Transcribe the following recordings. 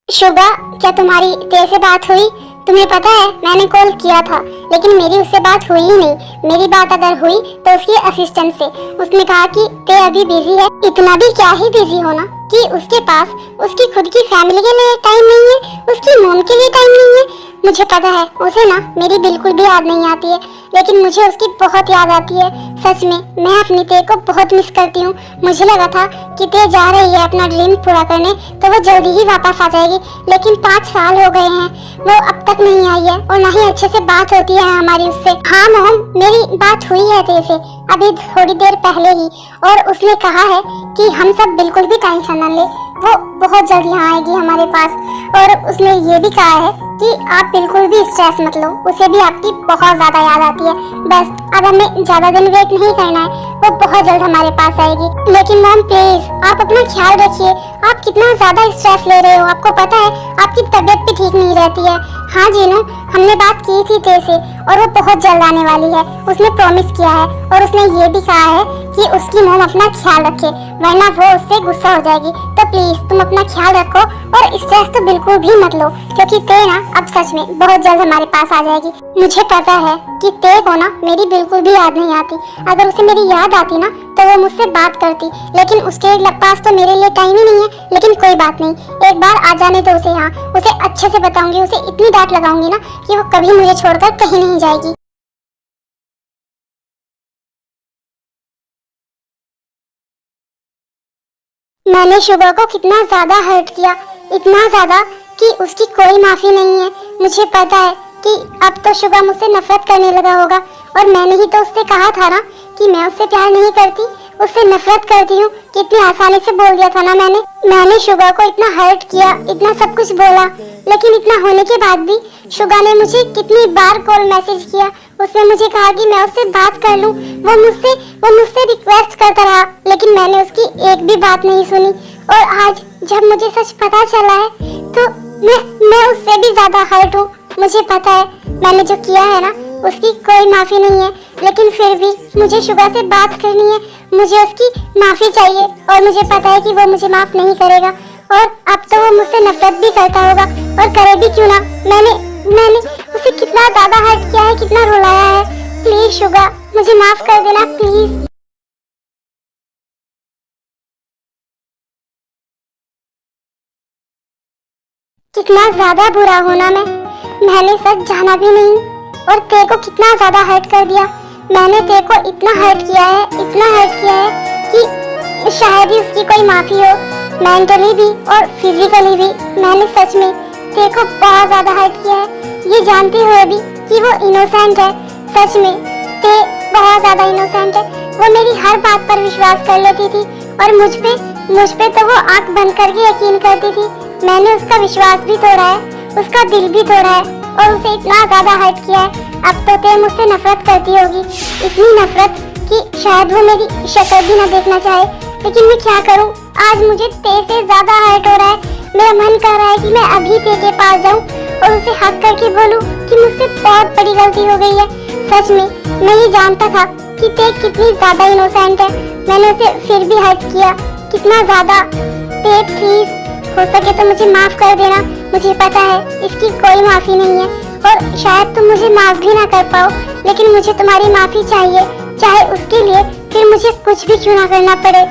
शुभा, क्या तुम्हारी तेरे से बात हुई? तुम्हें पता है मैंने कॉल किया था लेकिन मेरी उससे बात हुई ही नहीं। मेरी बात अगर हुई तो उसकी असिस्टेंट से। उसने कहा कि ते अभी बिजी है। इतना भी क्या ही बिजी होना कि उसके पास उसकी खुद की फैमिली के लिए टाइम नहीं है, उसकी मॉम के लिए टाइम नहीं है। मुझे पता है उसे ना मेरी बिल्कुल भी याद नहीं आती है, लेकिन मुझे उसकी बहुत याद आती है। सच में मैं अपनी ते को बहुत मिस करती हूँ। मुझे लगा था कि ते जा रही है अपना ड्रीम पूरा करने तो वो जल्दी ही वापस आ जाएगी, लेकिन 5 साल हो गए हैं, वो अब तक नहीं आई है और ना ही अच्छे से बात होती है हमारी उससे। हाँ मोम, मेरी बात हुई है ते से अभी थोड़ी देर पहले ही, और उसने कहा है कि हम सब बिल्कुल भी टेंशन न ले, वो बहुत जल्द यहाँ आएगी हमारे पास। और उसने ये भी कहा है कि आप बिल्कुल भी स्ट्रेस मत लो, उसे भी आपकी बहुत ज्यादा याद आती है। बस अब हमें ज्यादा दिन वेट नहीं करना है, वो बहुत जल्द हमारे पास आएगी। लेकिन मॉम प्लीज आप अपना ख्याल रखिए, आप कितना ज्यादा स्ट्रेस ले रहे हो, आपको पता है आपकी तबीयत भी ठीक नहीं रहती है। हाँ जीनू, हमने बात की थी तेरे से और वो बहुत जल्द आने वाली है, उसने प्रॉमिस किया है। और उसने ये भी कहा है कि उसकी मॉम अपना ख्याल रखे वरना वो उससे गुस्सा हो जाएगी। तो प्लीज तुम अपना ख्याल रखो और स्ट्रेस तो बिल्कुल भी मत लो, क्योंकि ते ना अब सच में बहुत जल्द हमारे पास आ जाएगी। मुझे पता है कि ते को ना मेरी बिल्कुल भी याद नहीं आती। अगर उसे मेरी याद आती ना तो वो मुझसे बात करती, लेकिन उसके पास तो मेरे लिए टाइम ही नहीं है। लेकिन कोई बात नहीं, एक बार आ जाने दो उसे यहाँ, उसे अच्छे से बताऊंगी, उसे इतनी डांट लगाऊंगी ना कि वो कभी मुझे छोड़कर कहीं नहीं जाएगी। मैंने शुभा को कितना ज्यादा हर्ट किया, इतना ज्यादा कि उसकी कोई माफी नहीं है। मुझे पता है कि अब तो शुभा मुझसे नफरत करने लगा होगा, और मैंने ही तो उससे कहा था ना कि मैं उससे प्यार नहीं करती, उससे नफरत करती हूँ। कितनी आसानी से बोल दिया था ना मैंने शुभा को इतना हर्ट किया, इतना सब कुछ बोला, लेकिन इतना होने के बाद भी शुभा ने मुझे कितनी बार कॉल मैसेज किया। उसने मुझे कहा कि मैं उससे बात कर लूं, वो मुझसे रिक्वेस्ट करता रहा, लेकिन मैंने उसकी एक भी बात नहीं सुनी। और आज जब मुझे सच पता चला है तो मैं उससे भी ज्यादा हर्ट हूँ। मुझे पता है मैंने जो किया है ना उसकी कोई माफी नहीं है, लेकिन फिर भी मुझे शुभा से बात करनी है, मुझे उसकी माफी चाहिए। और मुझे पता है कि वो मुझे माफ नहीं करेगा, और अब तो वो मुझसे नफरत भी करता होगा, और करे भी क्यों ना। मैंने उसे कितना ज्यादा हर्ट किया है, कितना रुलाया है। प्लीज शुभा मुझे माफ कर देना प्लीज। कितना ज्यादा बुरा होना मैंने सच जाना भी नहीं, और ते को कितना ज्यादा हर्ट कर दिया। मैंने ते को इतना हर्ट किया है, इतना हर्ट किया है कि शायद ही उसकी कोई माफी हो, मेंटली भी और फिजिकली भी। मैंने सच में ते को बहुत ज्यादा हर्ट किया है, ये जानते हुए भी कि वो इनोसेंट है। सच में ते बहुत ज्यादा इनोसेंट है, वो मेरी हर बात पर विश्वास कर लेती थी, और मुझ पे तो वो आंख बंद करके यकीन करती थी। मैंने उसका विश्वास भी तोड़ा है, उसका दिल भी तोड़ा है, और उसे इतना ज्यादा हर्ट किया है। अब तो ते मुझसे नफरत करती होगी, इतनी नफरत कि शायद वो मेरी शक्ल भी न देखना चाहे। लेकिन मैं क्या करूं, आज मुझे ते से ज्यादा हर्ट हो रहा है। मेरा मन कर रहा है कि मैं अभी ते के पास जाऊं और उसे हक करके बोलूं कि मुझसे बहुत बड़ी गलती हो गई है। सच में मैं ये जानता था कि ते कितनी ज्यादा इनोसेंट है, मैंने उसे फिर भी हर्ट किया, कितना ज्यादा। ते प्लीज हो सके तो मुझे माफ कर देना। मुझे पता है इसकी कोई माफी नहीं है, और शायद तुम मुझे माफ भी ना कर पाओ, लेकिन मुझे तुम्हारी माफी चाहिए, चाहे उसके लिए फिर मुझे कुछ भी क्यों ना करना पड़े।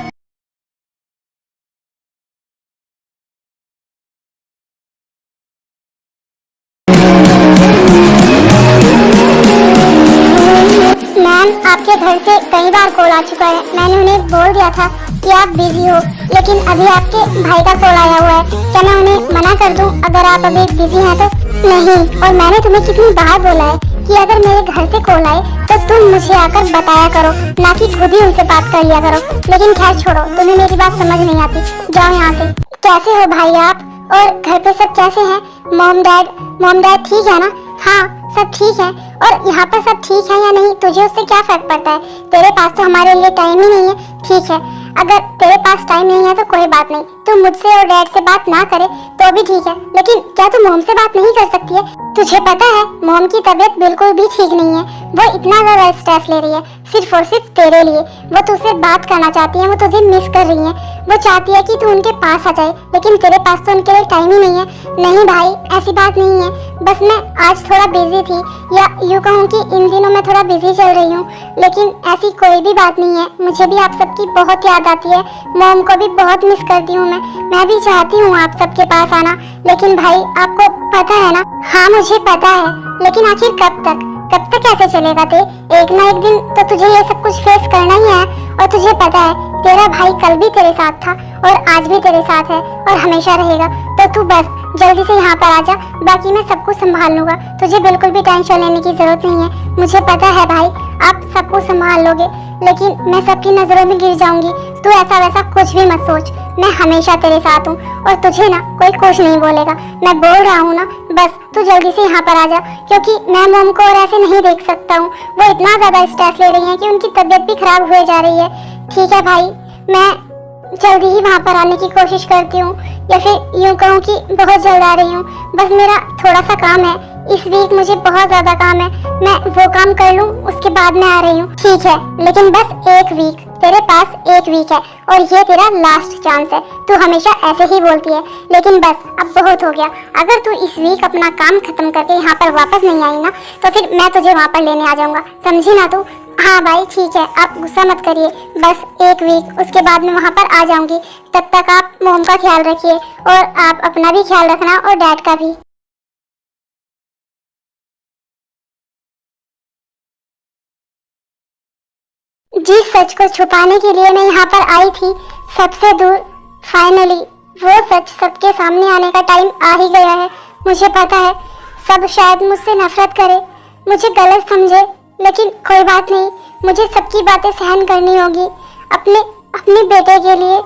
मैम, आपके घर से कई बार कॉल आ चुका है, मैंने उन्हें बोल दिया था कि आप बिजी हो, लेकिन अभी आपके भाई का कॉल आया हुआ है। क्या मैं उन्हें मना कर दूं अगर आप अभी बिजी हैं तो? नहीं, और मैंने तुम्हें कितनी बार बोला है कि अगर मेरे घर से कॉल आए तो तुम मुझे आकर बताया करो, ना कि खुद ही उनसे बात कर लिया करो। लेकिन खैर छोड़ो, तुम्हें मेरी बात समझ नहीं आती, जाओ यहाँ से। कैसे हो भाई आप, और घर पे सब कैसे हैं? मॉम डैड ठीक है ना? हाँ सब ठीक है, और यहाँ पर सब ठीक है या नहीं तुझे उससे क्या फर्क पड़ता है? तेरे पास तो हमारे लिए टाइम ही नहीं है। ठीक है, अगर तेरे पास टाइम नहीं है तो कोई बात नहीं, तुम मुझसे और डैड से बात ना करे तो भी ठीक है, लेकिन क्या तुम मोम से बात नहीं कर सकती है? तुझे पता है मोम की तबीयत बिल्कुल भी ठीक नहीं है। वो इतना ज्यादा स्ट्रेस ले रही है सिर्फ और सिर्फ तेरे लिए। वो तुझसे बात करना चाहती है, वो तुझे मिस कर रही है। वो चाहती है कि तू उनके पास आ जाए, लेकिन तेरे पास तो उनके लिए टाइम ही नहीं है। नहीं भाई, ऐसी बात नहीं है, बस मैं आज थोड़ा बिजी थी, या यूँ कहूँ कि इन दिनों मैं थोड़ा बिजी चल रही हूँ। लेकिन ऐसी कोई भी बात नहीं है। मुझे भी आप सबकी बहुत याद आती है, मोम को भी बहुत मिस करती हूँ मैं भी चाहती हूँ आप सबके पास आना, लेकिन भाई आपको पता है ना। हाँ मुझे पता है, लेकिन आखिर कब तक कैसे चलेगा? एक ना एक दिन तो तुझे ये सब कुछ फेस करना ही है। और तुझे पता है तेरा भाई कल भी तेरे साथ था और आज भी तेरे साथ है और हमेशा रहेगा। तो तू बस जल्दी से यहाँ पर आ जा, बाकी मैं सब कुछ संभाल लूंगा। तुझे बिल्कुल भी टेंशन लेने की जरूरत नहीं है। मुझे पता है भाई आप सब कुछ संभाल लोगे, लेकिन मैं सबकी नजरों में गिर जाऊंगी। तू ऐसा वैसा कुछ भी मत सोच, मैं हमेशा तेरे साथ हूँ और तुझे ना कोई कुछ नहीं बोलेगा। मैं बोल रहा हूँ ना, बस तू जल्दी से यहाँ पर आ जा, क्योंकि मैं मोम को और ऐसे नहीं देख सकता हूँ। वो इतना ज्यादा स्ट्रेस ले रही है कि उनकी तबीयत भी खराब हुए जा रही है। ठीक है भाई, मैं जल्दी ही वहाँ पर आने की कोशिश करती हूँ, या फिर यूँ कहूँ कि बहुत जल्द आ रही हूँ। बस मेरा थोड़ा सा काम है इस वीक, मुझे बहुत ज्यादा काम है। मैं वो काम कर लूँ उसके बाद मैं आ रही हूँ। ठीक है, लेकिन बस एक वीक, तेरे पास एक वीक है और ये तेरा लास्ट चांस है। तू हमेशा ऐसे ही बोलती है, लेकिन बस अब बहुत हो गया। अगर तू इस वीक अपना काम खत्म करके यहाँ पर वापस नहीं आई ना, तो फिर मैं तुझे वहाँ पर लेने आ जाऊंगा, समझी ना तू? हाँ भाई ठीक है, आप गुस्सा मत करिए, बस एक वीक, उसके बाद मैं वहाँ पर आ जाऊंगी। तब तक आप मोम का ख्याल रखिए और आप अपना भी ख्याल रखना और डैड का भी। जिस सच को छुपाने के लिए मैं यहाँ पर आई थी सबसे दूर, फाइनली वो सच सबके सामने आने का टाइम आ ही गया है। मुझे पता है सब शायद मुझसे नफरत करे, मुझे गलत समझे, लेकिन कोई बात नहीं, मुझे सबकी बातें सहन करनी होगी अपने अपने बेटे के लिए।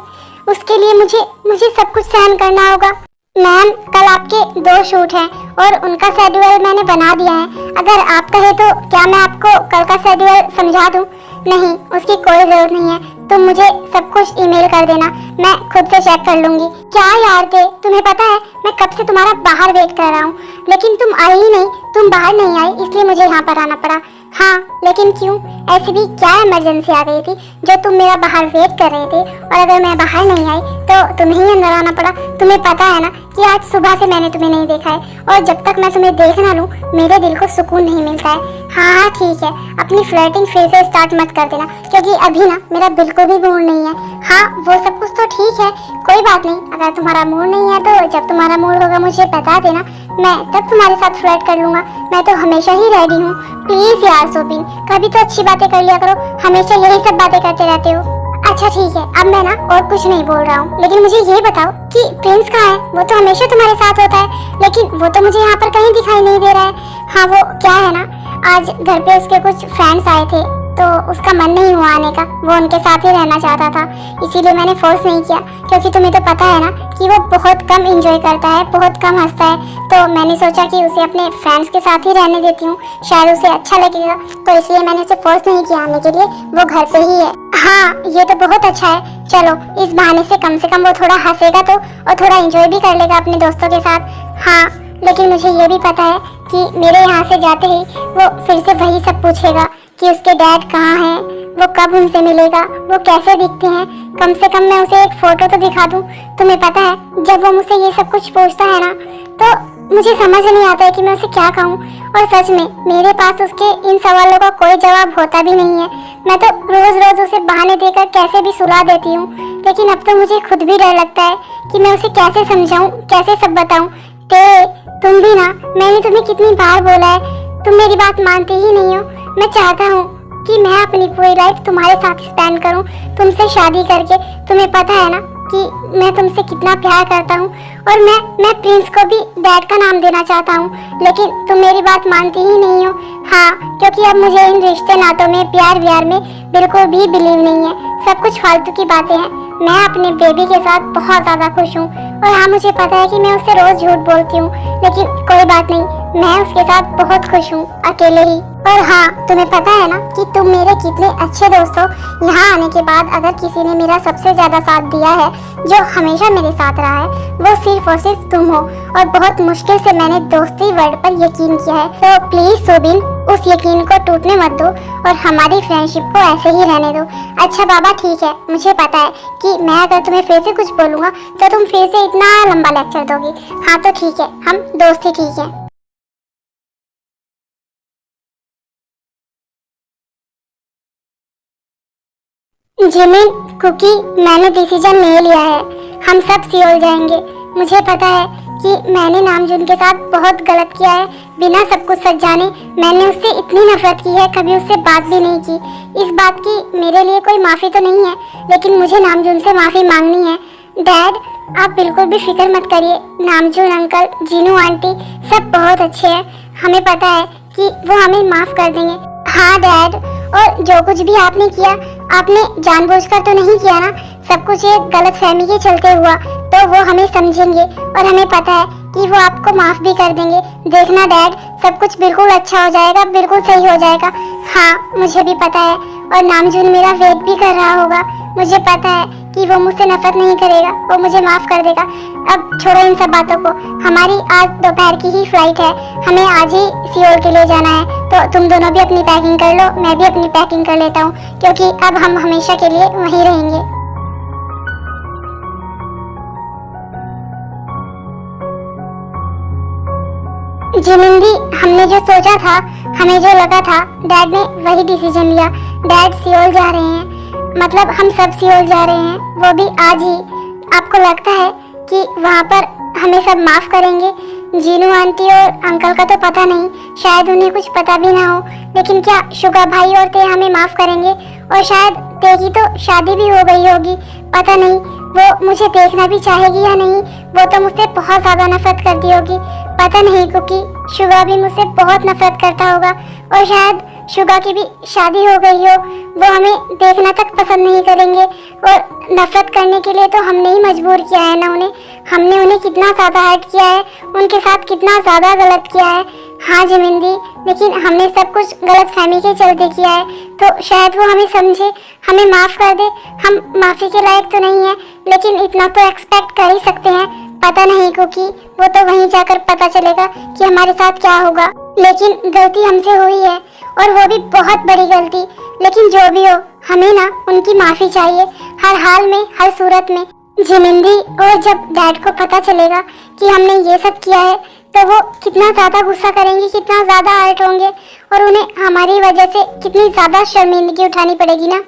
उसके लिए मुझे सब कुछ सहन करना होगा। मैम, कल आपके 2 शूट हैं और उनका शेड्यूल मैंने बना दिया है। अगर आप कहे तो क्या मैं आपको कल का शेड्यूल समझा दूं? नहीं, उसकी कोई जरूरत नहीं है, तुम मुझे सब कुछ ईमेल कर देना, मैं खुद से चेक कर लूंगी। क्या यार थे, तुम्हें पता है मैं कब से तुम्हारा बाहर वेट कर रहा हूँ, लेकिन तुम आई ही नहीं, तुम बाहर नहीं आई, इसलिए मुझे यहाँ पर आना पड़ा। हाँ, लेकिन क्यों? ऐसी भी क्या इमरजेंसी आ गई थी जो तुम मेरा बाहर वेट कर रहे थे, और अगर मैं बाहर नहीं आई तो तुम्हें ही अंदर आना पड़ा। तुम्हें पता है ना कि आज सुबह से मैंने तुम्हें नहीं देखा है, और जब तक मैं तुम्हें देख ना लूं मेरे दिल को सुकून नहीं मिलता है। हाँ ठीक है, अपनी फ्लर्टिंग फेज से स्टार्ट मत कर देना, क्योंकि अभी ना मेरा बिल्कुल भी मूड नहीं है। हाँ वो सब कुछ तो ठीक है, कोई बात नहीं, अगर तुम्हारा मूड नहीं है तो जब तुम्हारा मूड होगा मुझे बता देना, मैं तब तुम्हारे साथ फ्लर्ट कर लूंगा। मैं तो हमेशा ही रेडी हूँ। प्लीज यार सोबिन, कभी तो अच्छी बातें कर लिया करो, हमेशा यही सब बातें करते रहते हो। अच्छा ठीक है, अब मैं ना और कुछ नहीं बोल रहा हूँ, लेकिन मुझे ये बताओ कि प्रिंस कहाँ है? वो तो हमेशा तुम्हारे साथ होता है, लेकिन वो तो मुझे यहाँ पर कहीं दिखाई नहीं दे रहा है। हाँ वो क्या है ना, आज घर पे उसके कुछ फ्रेंड्स आए थे तो उसका मन नहीं हुआ आने का, वो उनके साथ ही रहना चाहता था, इसीलिए मैंने फोर्स नहीं किया, क्योंकि तुम्हें तो पता है ना कि वो बहुत कम एंजॉय करता है, बहुत कम हंसता है, तो मैंने सोचा कि उसे अपने फ्रेंड्स के साथ ही रहने देती हूँ, शायद उसे अच्छा लगेगा, तो इसलिए मैंने उसे फोर्स नहीं किया आने के लिए, वो घर पे ही है। हाँ ये तो बहुत अच्छा है, चलो इस बहाने से कम वो थोड़ा हंसेगा तो, और थोड़ा एंजॉय भी कर लेगा अपने दोस्तों के साथ। हाँ लेकिन मुझे ये भी पता है कि मेरे यहाँ से जाते ही वो फिर से वही सब पूछेगा कि उसके डैड कहाँ हैं, वो कब उनसे मिलेगा, वो कैसे दिखते हैं। कम से कम मैं उसे एक फोटो तो दिखा दूँ। तुम्हें पता है जब वो मुझसे ये सब कुछ पूछता है ना, तो मुझे समझ नहीं आता है कि मैं उसे क्या कहूँ, और सच में मेरे पास उसके इन सवालों का कोई जवाब होता भी नहीं है। मैं तो रोज रोज उसे बहाने देकर कैसे भी सुला देती हूँ, लेकिन अब तो मुझे खुद भी डर लगता है कि मैं उसे कैसे समझाऊँ, कैसे सब बताऊँ। तुम भी ना, मैंने तुम्हें कितनी बार बोला है, तुम मेरी बात मानते ही नहीं हो। मैं चाहता हूँ कि मैं अपनी पूरी लाइफ तुम्हारे साथ स्पेंड करूँ, तुमसे शादी करके। तुम्हें पता है ना कि मैं तुमसे कितना प्यार करता हूँ, और मैं प्रिंस को भी डैड का नाम देना चाहता हूँ, लेकिन तुम मेरी बात मानती ही नहीं हो। हाँ क्योंकि अब मुझे इन रिश्ते नातों में, प्यार व्यार में बिल्कुल भी बिलीव नहीं है, सब कुछ फालतू की बातें हैं। मैं अपने बेबी के साथ बहुत ज़्यादा खुश हूँ, और हाँ मुझे पता है कि मैं उससे रोज़ झूठ बोलती हूँ, लेकिन कोई बात नहीं, मैं उसके साथ बहुत खुश हूँ, अकेले ही। और हाँ, तुम्हें पता है ना कि तुम मेरे कितने अच्छे दोस्त हो। यहाँ आने के बाद अगर किसी ने मेरा सबसे ज्यादा साथ दिया है, जो हमेशा मेरे साथ रहा है, वो सिर्फ और सिर्फ तुम हो। और बहुत मुश्किल से मैंने दोस्ती वर्ड पर यकीन किया है। तो प्लीज सोबिन, उस यकीन को टूटने मत दो और हमारी फ्रेंडशिप को ऐसे ही रहने दो। अच्छा बाबा, ठीक है, मुझे पता है कि मैं अगर तुम्हें फिर से कुछ बोलूंगा तो तुम फिर से इतना लंबा लेक्चर दोगी। हाँ तो ठीक है, हम दोस्त ही ठीक है। जिमिन, कुकी, मैंने डिसीजन ले लिया है। हम सब सियोल जाएंगे। मुझे पता है कि मैंने नामजून के साथ बहुत गलत किया है। बिना सब कुछ सच जाने मैंने उससे इतनी नफरत की है, कभी उससे बात भी नहीं की। इस बात की मेरे लिए कोई माफ़ी तो नहीं है, लेकिन मुझे नामजून से माफ़ी मांगनी है। डैड, आप बिल्कुल भी फिक्र मत करिए। नामजून अंकल, जीनू आंटी सब बहुत अच्छे हैं। हमें पता है कि वो हमें माफ़ कर देंगे। हाँ डैड, और जो कुछ भी आपने किया, आपने जानबूझकर तो नहीं किया ना। सब कुछ एक गलत फहमी के चलते हुआ, तो वो हमें समझेंगे और हमें पता है कि वो आपको माफ भी कर देंगे। देखना डैड, सब कुछ बिल्कुल अच्छा हो जाएगा, बिल्कुल सही हो जाएगा। हाँ, मुझे भी पता है। और नामजून मेरा वेट भी कर रहा होगा। मुझे पता है कि वो मुझसे नफरत नहीं करेगा, वो मुझे माफ कर देगा। अब छोड़ो इन सब बातों को। हमारी आज दोपहर की ही फ्लाइट है, हमें आज ही सियोल के लिए जाना है। तो तुम दोनों भी अपनी पैकिंग कर लो, मैं भी अपनी पैकिंग कर लेता हूँ, क्योंकि अब हम हमेशा के लिए वहीं रहेंगे। जिमिंदी, हमने जो सोचा था, हमें जो लगा था, डैड ने वही डिसीजन लिया। डैड सियोल जा रहे हैं, मतलब हम सब सियोल जा रहे हैं, वो भी आज ही। आपको लगता है कि वहाँ पर हमें सब माफ करेंगे? जीनू आंटी और अंकल का तो पता नहीं, शायद उन्हें कुछ पता भी ना हो, लेकिन क्या शुगा भाई और ते हमें माफ करेंगे? और शायद ते की तो शादी भी हो गई होगी, पता नहीं वो मुझे देखना भी चाहेगी या नहीं। वो तो मुझसे बहुत ज्यादा नफरत करती होगी, पता नहीं। क्योंकि शुगा भी मुझसे बहुत नफरत करता होगा, और शायद शुगा की भी शादी हो गई हो, वो हमें देखना तक पसंद नहीं करेंगे। और नफरत करने के लिए तो हमने ही मजबूर किया है ना उन्हें। हमने उन्हें कितना ज़्यादा हर्ट किया है, उनके साथ कितना ज़्यादा गलत किया है। हाँ जिमिंदी, लेकिन हमने सब कुछ गलत फहमी के चलते किया है, तो शायद वो हमें समझे, हमें माफ़ कर दे। हम माफ़ी के लायक तो नहीं है, लेकिन इतना तो एक्सपेक्ट कर ही सकते हैं। पता नहीं, क्योंकि वो तो वहीं जाकर पता चलेगा कि हमारे साथ क्या होगा। लेकिन गलती हमसे हुई है, और वो भी बहुत बड़ी गलती। लेकिन जो भी हो, हमें ना उनकी माफ़ी चाहिए, हर हाल में, हर सूरत में। जिमिंदी, और जब डैड को पता चलेगा कि हमने ये सब किया है, तो वो कितना ज़्यादा गुस्सा करेंगे, कितना ज़्यादा हर्ट होंगे, और उन्हें हमारी वजह से कितनी ज़्यादा शर्मिंदगी उठानी पड़ेगी ना।